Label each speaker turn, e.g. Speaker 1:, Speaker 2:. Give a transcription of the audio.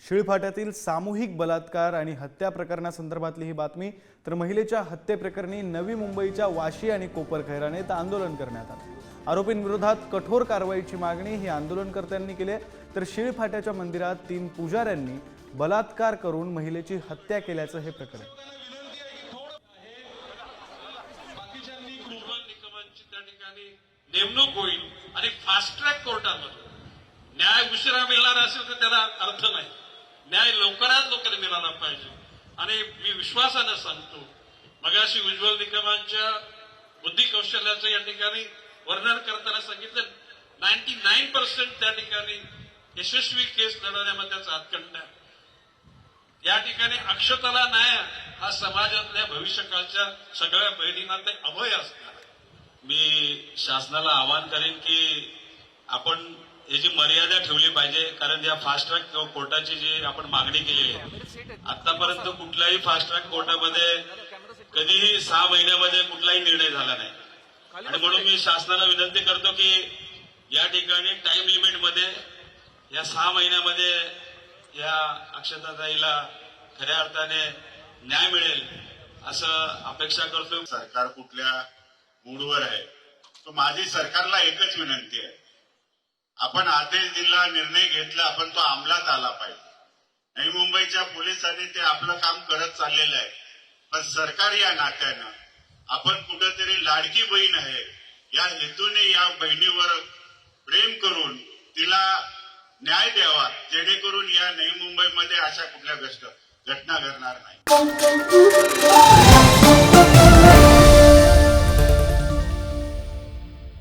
Speaker 1: शिळफाट्यातील सामूहिक बलात्कार आणि हत्या प्रकरणासंदर्भातली ही बातमी। तर महिलेच्या हत्येप्रकरणी नवी मुंबईच्या वाशी आणि कोपरखैरण्यात आंदोलन करण्यात आले। आरोपींविरोधात कठोर कारवाईची मागणी ही आंदोलनकर्त्यांनी केली। तर शिळफाट्याच्या मंदिरात 3 पुजाऱ्यांनी बलात्कार करून महिलेची हत्या केल्याचं हे प्रकरण।
Speaker 2: नेमणूक होईल आणि फास्ट ट्रॅक कोर्टामध्ये न्याय उशिरा मिळणार असेल तर त्याला अर्थ नाही। न्याय लवकरात लवकर मिळाला पाहिजे। आणि मी विश्वासाने सांगतो, मगाशी उज्ज्वल निकमांच्या बुद्धी कौशल्याचं या ठिकाणी वर्णन करताना सांगितलं 99% त्या ठिकाणी यशस्वी केस लढवण्यामध्येच हातखंड आहे। या ठिकाणी अक्षताला न्याय हा समाजातल्या भविष्यकाळच्या सगळ्या बहिणींना ते अभय असणार। मी शासनाला आवाहन करेन की आपण याची मर्यादा ठेवली पाहिजे, कारण या फास्ट ट्रॅक कोर्टाची जी आपण मागणी केलेली आहे, आतापर्यंत कुठल्याही फास्ट ट्रॅक कोर्टामध्ये कधीही 6 महिन्यामध्ये कुठलाही निर्णय झाला नाही। आणि म्हणून मी शासनाला विनंती करतो की या ठिकाणी टाइम लिमिटमध्ये या 6 महिन्यामध्ये या अक्षताताईला खऱ्या अर्थाने न्याय मिळेल असं अपेक्षा करतो।
Speaker 3: सरकार कुठल्या मूडवर आहे, तो माझी सरकारला एकच विनंती आहे, आपण आदेश दिला, निर्णय घेतला, आपण तो अंमलात आला पाहिजे। नवी मुंबईच्या पोलिसांनी ते आपलं काम करत चाललेलं आहे, पण सरकार या नात्यानं आपण कुठेतरी लाडकी बहीण आहे या हेतूने या बहिणीवर प्रेम करून तिला न्याय द्यावा, जेणेकरून या नवी मुंबईमध्ये अशा कुठल्या घटना घडणार नाही।